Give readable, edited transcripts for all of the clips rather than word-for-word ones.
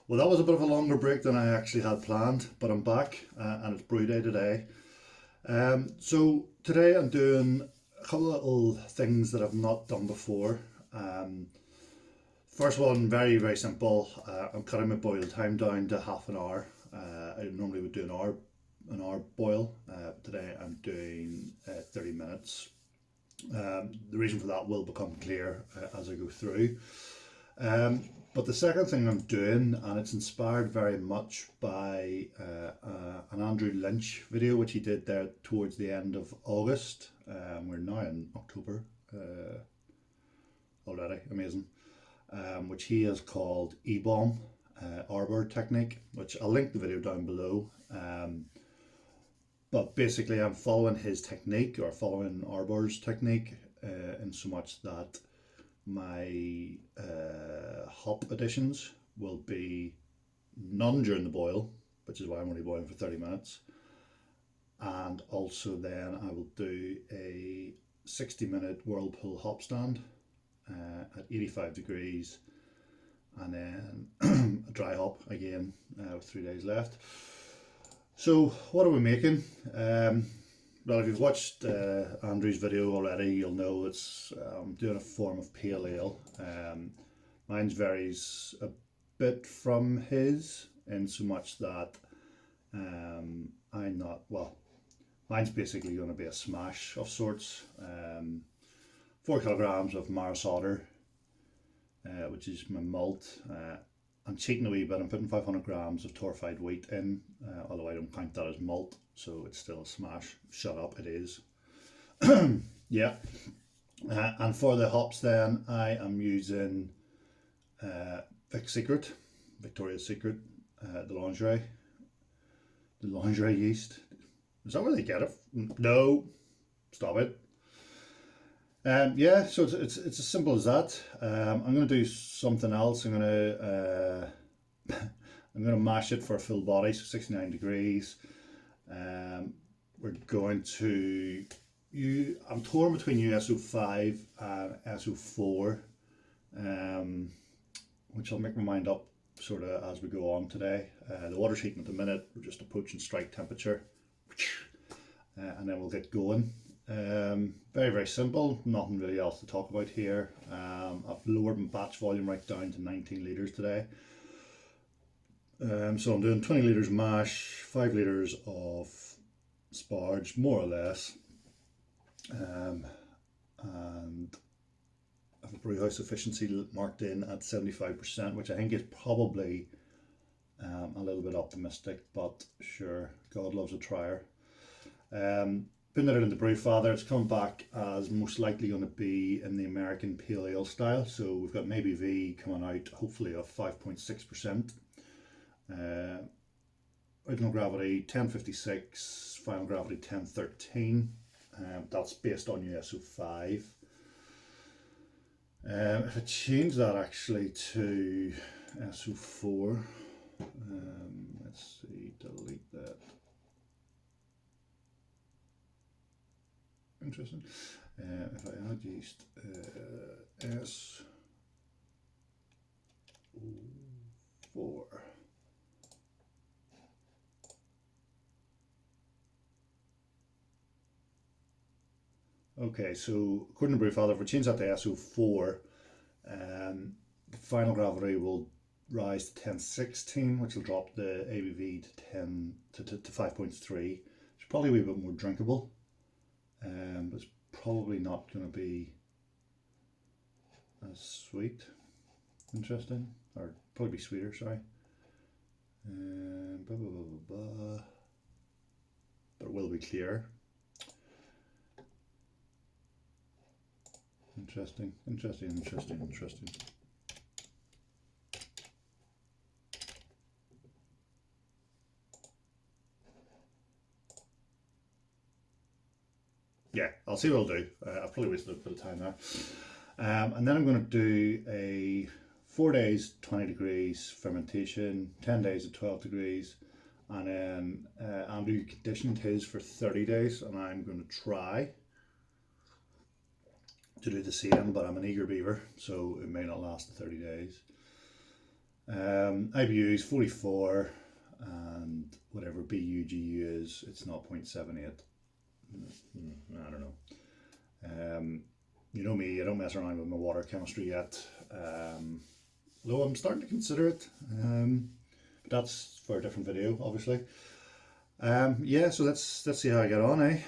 Well, that was a bit of a longer break than I actually had planned, but I'm back and it's brew day today. So today I'm doing a couple of little things that I've not done before. Um, First one, very simple. I'm cutting my boil time down to half an hour. I normally would do an hour boil. Today I'm doing 30 minutes. The reason for that will become clear as I go through. But the second thing I'm doing, and it's inspired very much by an Andrew Lynch video which he did there towards the end of August. We're now in October already, amazing. Which he has called E-bomb arbor technique, which I'll link the video down below. But basically I'm following his technique, or following Arbor's technique, in so much that my hop additions will be none during the boil, which is why I'm only boiling for 30 minutes. And also then I will do a 60-minute whirlpool hop stand at 85 degrees, and then a dry hop again with 3 days left. So what are we making? Well, if you've watched Andrew's video already, you'll know it's I'm doing a form of pale ale. Mine varies a bit from his in so much that I'm not, well, mine's basically going to be a smash of sorts. 4 kilograms of Maris Otter, which is my malt. I'm cheating a wee bit. I'm putting 500 grams of torrefied wheat in, although I don't count that as malt, so it's still a smash. Shut up, it is. Yeah. And for the hops then, I am using Vic Secret, Victoria's Secret, the lingerie yeast. Is that where they get it? No, stop it. Yeah, so it's as simple as that. I'm going to do something else. I'm going to mash it for a full body, so 69 degrees. We're going to I'm torn between USO5 and SO4, which I'll make my mind up sort of as we go on today. The water's heating at the minute. We're just approaching strike temperature, and then we'll get going. Very simple, nothing really else to talk about here. I've lowered my batch volume right down to 19 litres today. So I'm doing 20 litres mash, 5 litres of sparge, more or less. And I have a brew house efficiency marked in at 75%, which I think is probably a little bit optimistic, but sure, God loves a trier. Putting it in the brew father, it's come back as most likely going to be in the American pale ale style. So we've got an ABV coming out hopefully of 5.6%. Original gravity 1056, final gravity 1013. That's based on USO5. If I change that actually to SO4, let's see, delete that. Interesting. If I add yeast S4. Okay, so according to Brewfather, if we change that to SO4, the final gravity will rise to 1016, which will drop the ABV to 5.3. It's probably a wee bit more drinkable. But it's probably not going to be as sweet. Interesting, or probably be sweeter. Sorry. But it will be clear. Interesting. Yeah, I'll see what I'll do. I've probably wasted a bit of time there. And then I'm going to do a 4 days, 20 degrees fermentation, 10 days at 12 degrees. And then Andrew conditioned his for 30 days, and I'm going to try to do the same, but I'm an eager beaver, so it may not last the 30 days. IBU is 44, and whatever BUGU is, it's 0.78. I don't know. You know me, I don't mess around with my water chemistry yet. Though I'm starting to consider it. But that's for a different video, obviously. Yeah, so let's see how I get on, eh?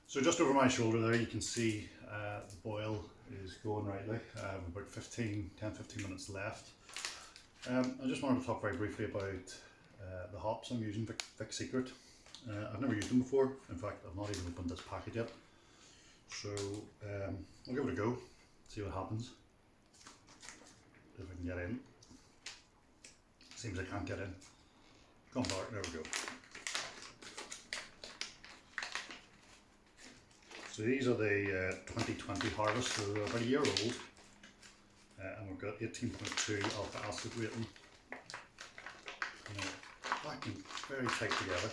So just over my shoulder there, you can see the boil is going rightly. About 10-15 minutes left. I just wanted to talk very briefly about the hops I'm using, Vic Secret. I've never used them before. In fact, I've not even opened this packet yet. So I'll give it a go, see what happens. If I can get in. Seems I can't get in. Come back, there we go. So these are the 2020 harvest, so they're about a year old, and we've got 18.2 alpha acid rating. Packing very tight together.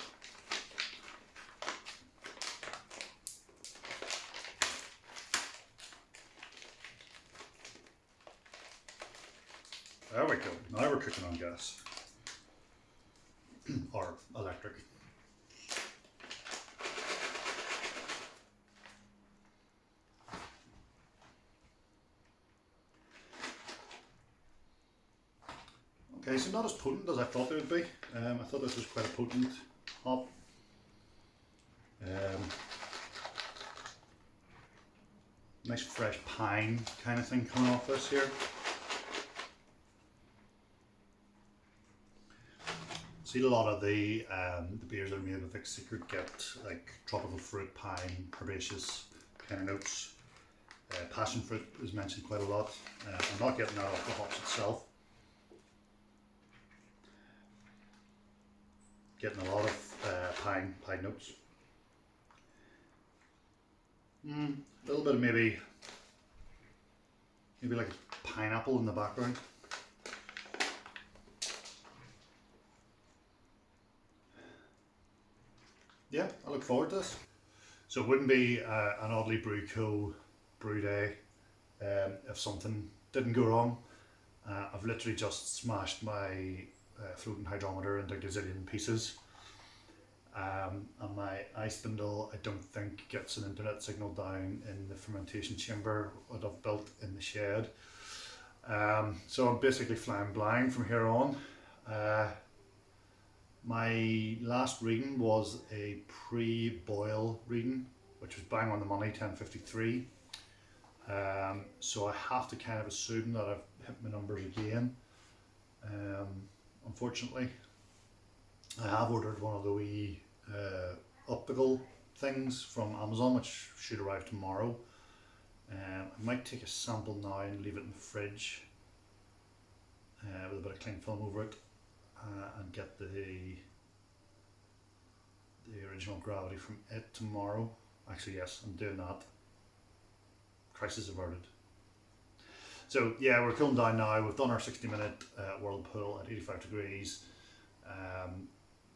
There we go, now we're cooking on gas, or electric. Okay, so not as potent as I thought they would be. I thought this was quite a potent hop. Nice fresh pine kind of thing coming off this here. See, a lot of the beers that are made with Vic Secret get like tropical fruit, pine, herbaceous kind of notes. Passion fruit is mentioned quite a lot. I'm not getting that off the hops itself. Getting a lot of pine notes. A little bit of maybe like a pineapple in the background. Yeah, I look forward to this. So it wouldn't be an Oddly Brew Co. brew day if something didn't go wrong. I've literally just smashed my floating hydrometer into gazillion pieces, and my ice spindle I don't think gets an internet signal down in the fermentation chamber that I've built in the shed. So I'm basically flying blind from here on. My last reading was a pre-boil reading, which was bang on the money, 1053. So I have to kind of assume that I've hit my numbers again. Unfortunately, I have ordered one of the wee optical things from Amazon, which should arrive tomorrow. I might take a sample now and leave it in the fridge with a bit of cling film over it, and get the original gravity from it tomorrow. Actually, yes, I'm doing that. Crisis averted. So yeah, we're cooling down now. We've done our 60-minute whirlpool at 85 degrees.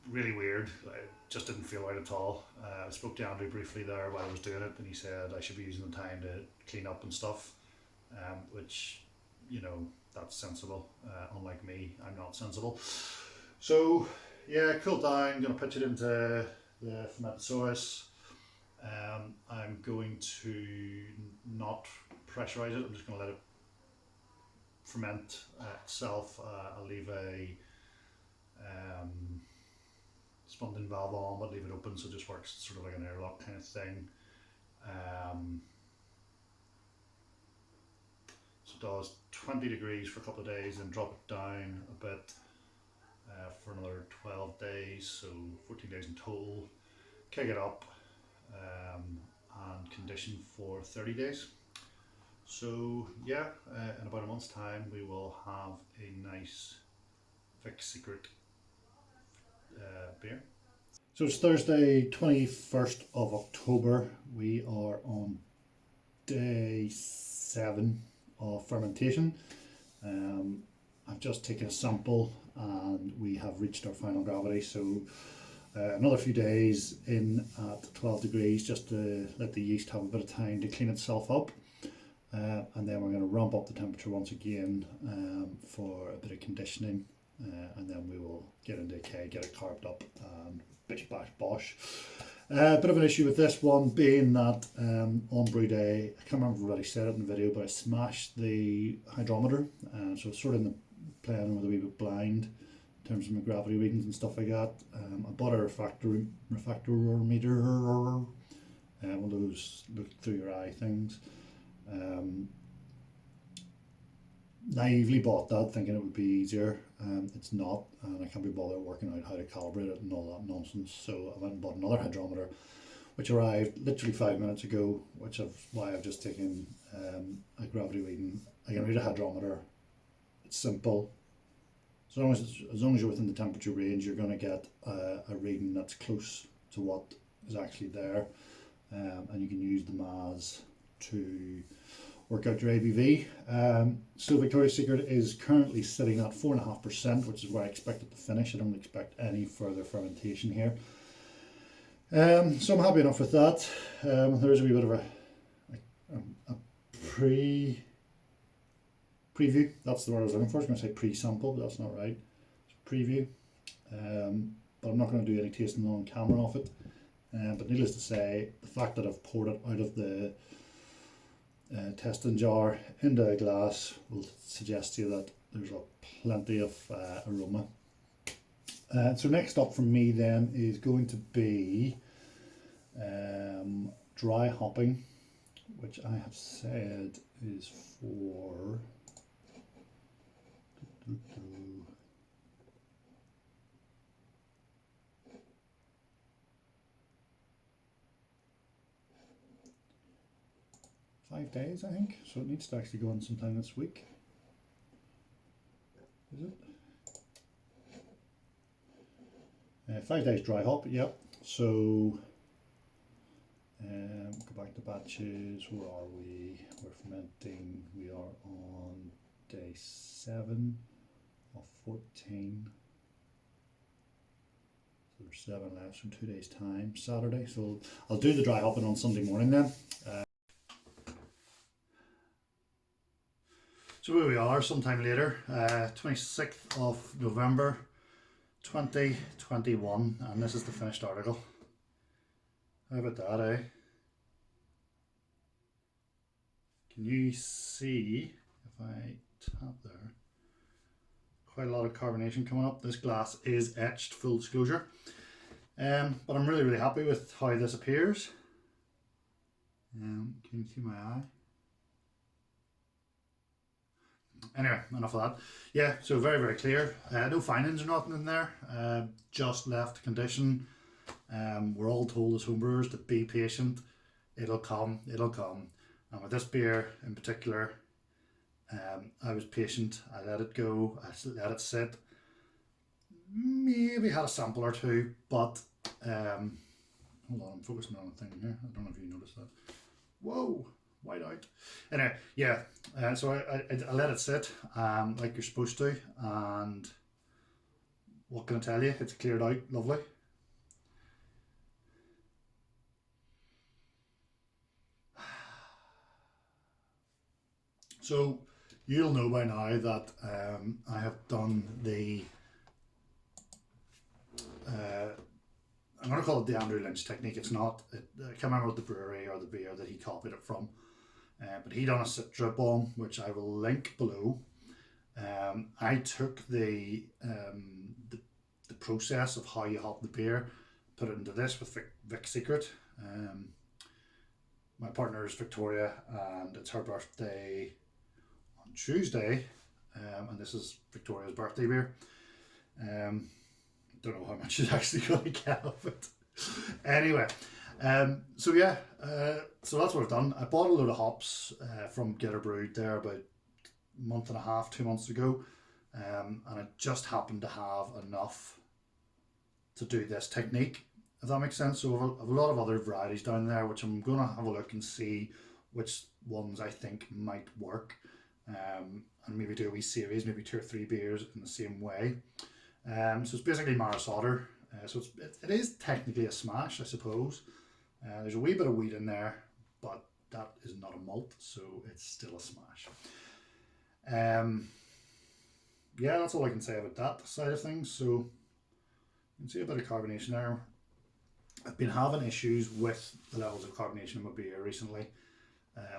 Really weird. I just didn't feel right at all. I spoke to Andrew briefly there while I was doing it, and he said I should be using the time to clean up and stuff, which, you know, that's sensible. Unlike me, I'm not sensible. So yeah, cooled down. Going to pitch it into the fermentosaurus. I'm going to not pressurize it. I'm just going to let it ferment itself. I'll leave a spunding valve on, but leave it open so it just works sort of like an airlock kind of thing. So it does 20 degrees for a couple of days, then drop it down a bit for another 12 days, so 14 days in total. Kick it up and condition for 30 days. So yeah, in about a month's time we will have a nice Vic Secret beer. So it's Thursday 21st of October. We are on day 7 of fermentation. I've just taken a sample and we have reached our final gravity, so another few days in at 12 degrees just to let the yeast have a bit of time to clean itself up, and then we're going to ramp up the temperature once again for a bit of conditioning, and then we will get into a keg, get it carved up, and bish bash bosh. Bit of an issue with this one being that on brew day, I can't remember if I've already said it in the video, but I smashed the hydrometer, so it's sort of in the playing with a wee bit blind in terms of my gravity readings and stuff like that. I bought a refractometer, one of those look through your eye things. Naively bought that thinking it would be easier. It's not, and I can't be bothered working out how to calibrate it and all that nonsense, so I went and bought another hydrometer which arrived literally 5 minutes ago, which is why I've just taken a gravity reading. I can read a hydrometer. It's simple. As long as you're within the temperature range, you're going to get a reading that's close to what is actually there, and you can use the mass to work out your ABV. So Victoria's Secret is currently sitting at 4.5%, which is where I expect it to finish. I don't expect any further fermentation here. So I'm happy enough with that. There is a wee bit of a preview, that's the word I was looking for. I was going to say pre-sample, but that's not right. It's preview. But I'm not going to do any tasting on camera of it. But needless to say, the fact that I've poured it out of the testing jar into a glass will suggest to you that there's plenty of aroma. So next up from me then is going to be dry hopping, which I have said is for 5 days, I think, so it needs to actually go on sometime this week. Is it? 5 days dry hop, yep. So go back to batches. Where are we? We're fermenting. We are on day 7 of 14. So there's 7 left from 2 days time, Saturday. So I'll do the dry hopping on Sunday morning then. So here we are, sometime later, 26th of November 2021, and this is the finished article. How about that, eh? Can you see, if I tap there, quite a lot of carbonation coming up. This glass is etched, full disclosure. But I'm really happy with how this appears. Can you see my eye? Anyway, enough of that. Yeah, so very clear. No findings or nothing in there. Just left to condition. We're all told as homebrewers to be patient. It'll come. And with this beer in particular, I was patient. I let it go. I let it sit. Maybe had a sample or two, but hold on, I'm focusing on a thing here. I don't know if you noticed that. Whoa, white out. Anyway, yeah. So I let it sit like you're supposed to, and what can I tell you? It's cleared out, lovely. So you'll know by now that I have done the I'm going to call it the Andrew Lynch technique. It's not, I can't remember what the brewery or the beer that he copied it from, but he done a sit drip on, which I will link below. I took the process of how you hop the beer, put it into this with Vic Secret. My partner is Victoria, and it's her birthday on Tuesday, and this is Victoria's birthday beer. Don't know how much she's actually going to get of it. Anyway, so yeah, so that's what I've done. I bought a load of hops from Get Her Brewed there about a month and a half, 2 months ago, and I just happened to have enough to do this technique, if that makes sense. So I've a lot of other varieties down there, which I'm going to have a look and see which ones I think might work, and maybe do a wee series, maybe 2 or 3 beers in the same way. So it's basically Maris Otter. So it is technically a smash, I suppose. There's a wee bit of wheat in there, but that is not a malt, so it's still a smash. Yeah, that's all I can say about that side of things. So you can see a bit of carbonation there. I've been having issues with the levels of carbonation in my beer recently,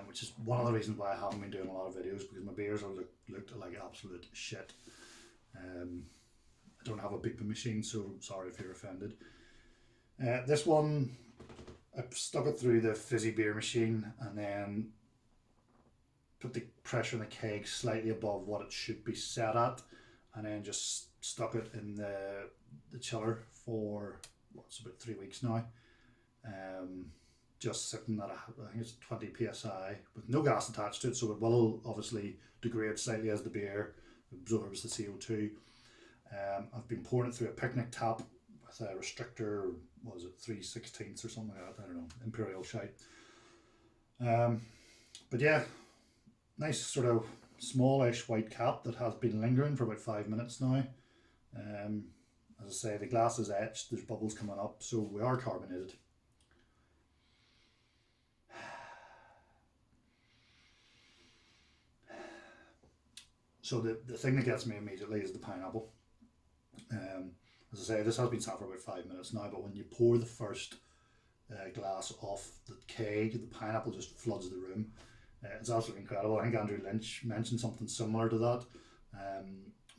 which is one of the reasons why I haven't been doing a lot of videos, because my beers have looked like absolute shit. I don't have a beeping machine, so sorry if you're offended. This one, I stuck it through the fizzy beer machine and then put the pressure in the keg slightly above what it should be set at, and then just stuck it in the chiller for what's about 3 weeks now. Just sitting at I think it's 20 psi with no gas attached to it, so it will obviously degrade slightly as the beer absorbs the CO2. I've been pouring it through a picnic tap with a restrictor, what was it, 3/16 or something like that, I don't know, imperial shite. But yeah, nice sort of smallish white cap that has been lingering for about 5 minutes now. As I say, the glass is etched, there's bubbles coming up, so we are carbonated. So the thing that gets me immediately is the pineapple. As I say, this has been sat for about 5 minutes now, but when you pour the first glass off the keg, the pineapple just floods the room. It's absolutely incredible. I think Andrew Lynch mentioned something similar to that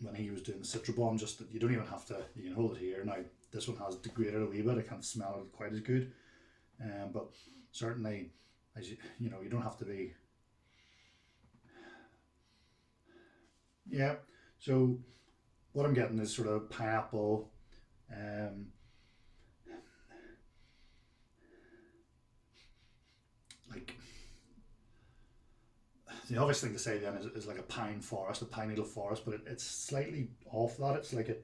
when he was doing the Citrobomb, just that you don't even have to, you can hold it here. Now, this one has degraded a wee bit, I can't smell it quite as good. But certainly, as you know, you don't have to be. Yeah, so what I'm getting is sort of pineapple, like the obvious thing to say then is like a pine forest, a pine needle forest, but it's slightly off that. It's like a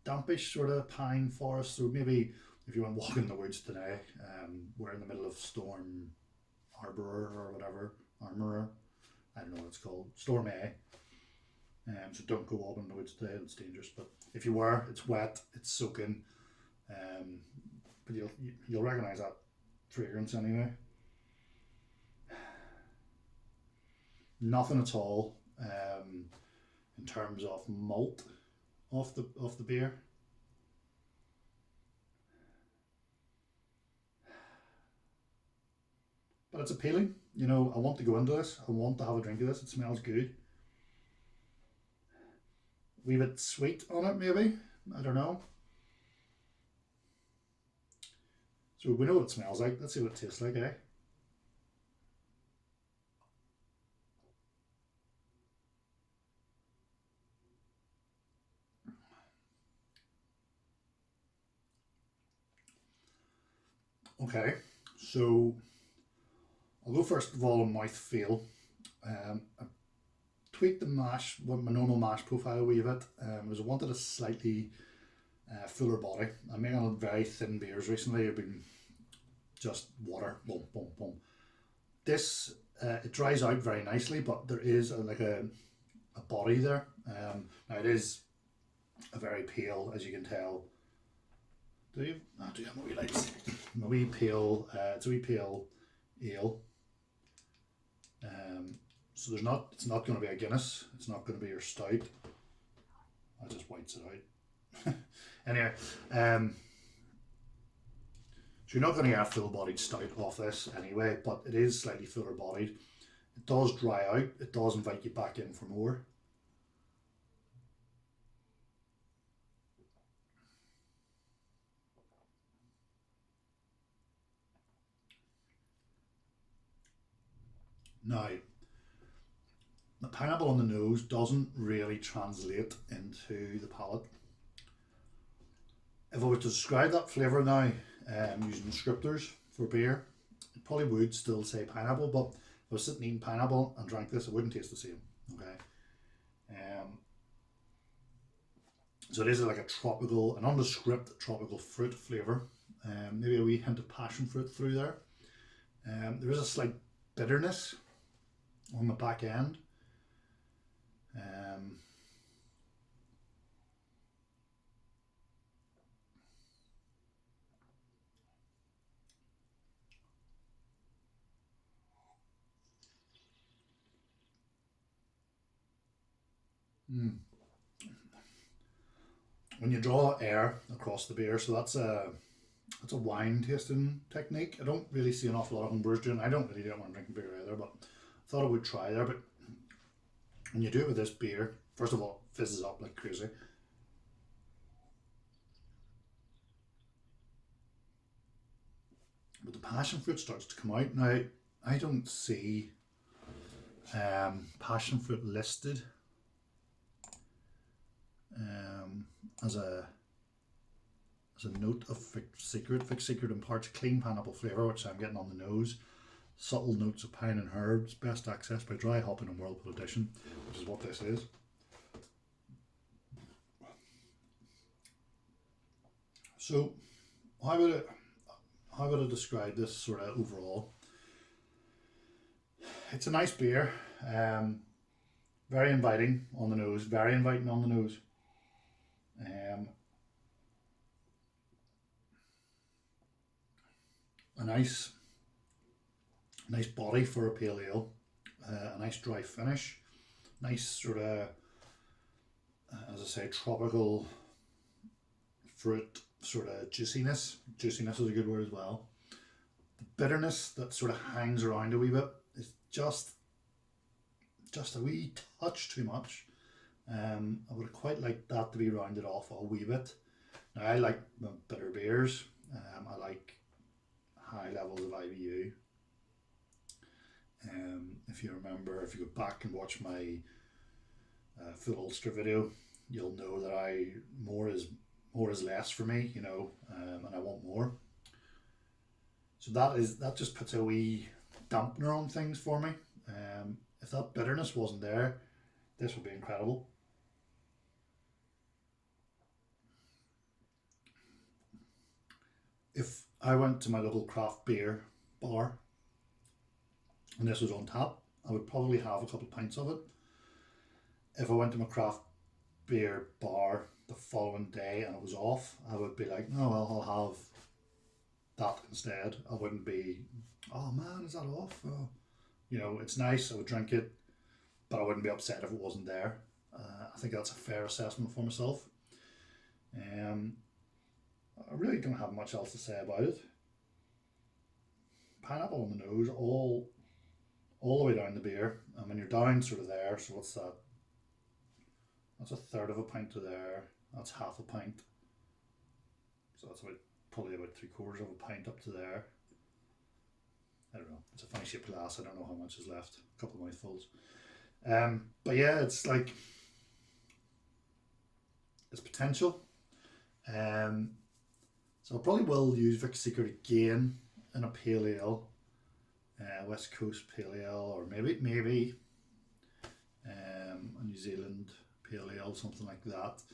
dampish sort of pine forest. So maybe if you went walking in the woods today, we're in the middle of Storm Arborer or whatever, Armorer, I don't know what it's called, Storm A. So don't go up in the woods today, it's dangerous. But if you were, it's wet, it's soaking, but you'll recognise that fragrance anyway. Nothing at all in terms of malt off the beer. But it's appealing. You know, I want to go into this. I want to have a drink of this. It smells good. Wee bit sweet on it, maybe. I don't know. So we know what it smells like. Let's see what it tastes like, eh? Okay, so I'll go first of all on mouthfeel. I tweaked the mash, my normal mash profile a wee bit, because I wanted a slightly fuller body. I'm making very thin beers recently. I've been just water, boom, boom, boom. This, it dries out very nicely, but there is like a body there. Now it is a very pale, as you can tell. Do you have my wee lights? My wee pale, it's a wee pale ale. So it's not going to be a Guinness. It's not going to be your stout. I just whites it out. Anyway, so you're not going to get a full-bodied stout off this anyway, but it is slightly fuller bodied. it does dry out. It does invite you back in for more. Now, the pineapple on the nose doesn't really translate into the palate. If I were to describe that flavour now using descriptors for beer, it probably would still say pineapple, but if I was sitting eating pineapple and drank this, it wouldn't taste the same. Okay. So it is like a tropical, an nondescript tropical fruit flavour. Maybe a wee hint of passion fruit through there. There is a slight bitterness on the back end. When you draw air across the beer, so that's a wine tasting technique. I don't really see an awful lot of homebrewers doing. I don't really do it when I'm drinking beer either, but I thought I would try there. But when you do it with this beer, first of all, it fizzes up like crazy. But the passion fruit starts to come out now. I don't see passion fruit listed as a note of Vic Secret. Vic Secret imparts clean pineapple flavour, which I'm getting on the nose. Subtle notes of pine and herbs, best accessed by dry hopping and whirlpool addition, which is what this is. So, how would I describe this sort of overall? It's a nice beer, very inviting on the nose, very inviting on the nose. Um, a nice body for a pale ale, a nice dry finish, nice sort of, as I say, tropical fruit sort of juiciness. Juiciness is a good word as well. The bitterness that sort of hangs around a wee bit is just a wee touch too much. I would quite like that to be rounded off a wee bit. Now I like bitter beers. I like high levels of IBU. If you remember, if you go back and watch my full Ulster video, you'll know that more is less for me, and I want more. So that just puts a wee dampener on things for me. If that bitterness wasn't there, this would be incredible. If I went to my local craft beer bar and this was on tap, I would probably have a couple of pints of it. If I went to my craft beer bar the following day and it was off, I would be like, no, well, I'll have that instead. I wouldn't be, oh man, is that off? Oh. It's nice, I would drink it, but I wouldn't be upset if it wasn't there. I think that's a fair assessment for myself. I really don't have much else to say about it. Pineapple on the nose, all the way down the beer, and when you're down sort of there, so what's that? That's a third of a pint to there. That's half a pint. So that's probably about 3/4 of a pint up to there. I don't know. It's a funny shaped glass. I don't know how much is left. A couple of mouthfuls. But yeah, it's like it's potential. So I probably will use Vic Secret again in a pale ale, West Coast pale ale, or maybe a New Zealand pale ale, something like that.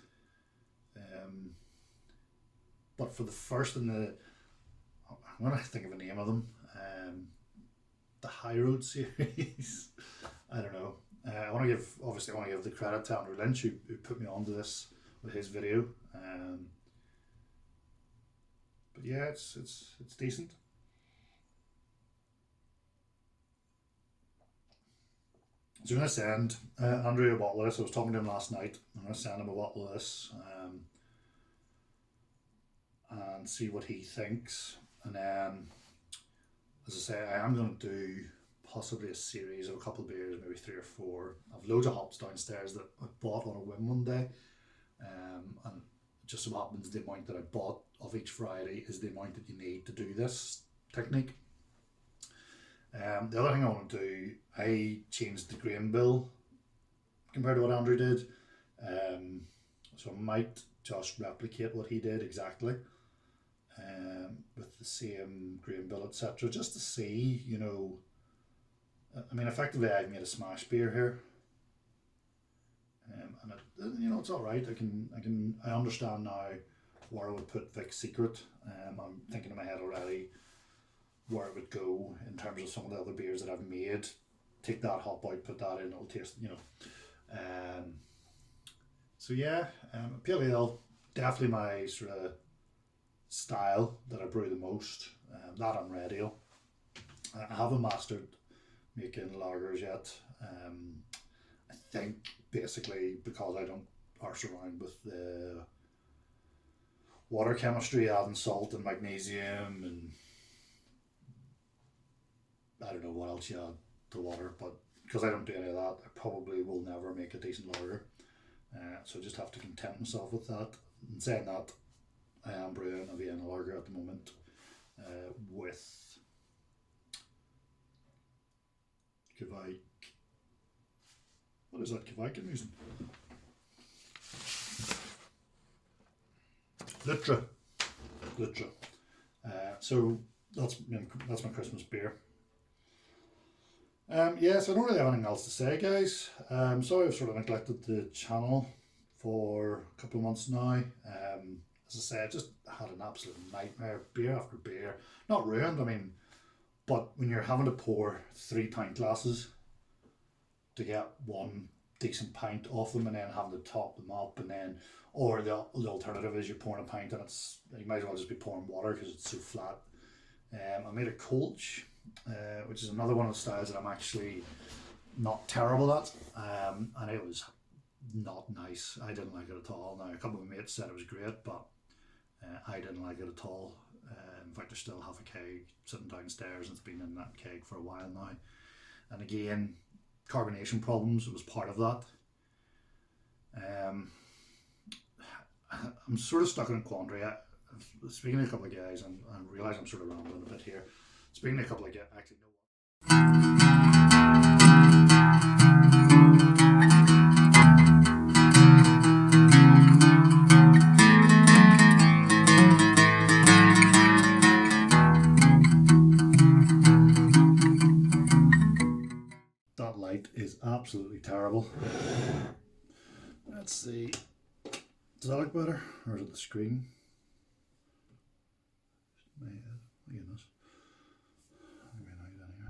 But for the first I'm gonna think of a name of them. The High Road series. I don't know. I want to give the credit to Andrew Lynch who put me onto this with his video. But yeah, it's decent. So I'm going to send Andrew a bottle of this. I was talking to him last night. I'm going to send him a bottle of this and see what he thinks. And then, as I say, I am going to do possibly a series of a couple of beers, maybe 3 or 4. I've loads of hops downstairs that I bought on a whim one day, and it just so happens the amount that I bought of each variety is the amount that you need to do this technique. The other thing I want to do, I changed the grain bill compared to what Andrew did, so I might just replicate what he did exactly, with the same grain bill, etc., just to see, you know. I mean, effectively, I've made a smash beer here, and it, you know, it's all right. I understand now where I would put Vic Secret. I'm thinking in my head already where it would go in terms of some of the other beers that I've made. Take that hop out, put that in, it'll taste, you know. So yeah, pale ale, definitely my sort of style that I brew the most. That and red ale. I haven't mastered making lagers yet. I think basically because I don't arse around with the water chemistry, adding salt and magnesium, and I don't know what else you add to water, but because I don't do any of that, I probably will never make a decent lager. So I just have to content myself with that. And saying that, I am brewing a Vienna lager at the moment, with Kvike. What is that Kvike I'm using? Litra. So that's my Christmas beer. Yeah, so I don't really have anything else to say, guys. Sorry I've sort of neglected the channel for a couple of months now. As I say, I just had an absolute nightmare, beer after beer. Not ruined, I mean, but when you're having to pour 3 pint glasses to get one decent pint off them, and then having to top them up, and then, or the alternative is you're pouring a pint and you might as well just be pouring water because it's so flat. I made a Kolsch, which is another one of the styles that I'm actually not terrible at, and it was not nice. I didn't like it at all. Now, a couple of my mates said it was great, but I didn't like it at all. In fact, I still have a keg sitting downstairs, and it's been in that keg for a while now. And again, carbonation problems was part of that. I'm sort of stuck in a quandary. Speaking to a couple of guys, and I realise I'm sort of rambling a bit here. Speaking to a couple of guys, actually, no. That light is absolutely terrible. Let's see. Does that look better? Or is it the screen? My goodness.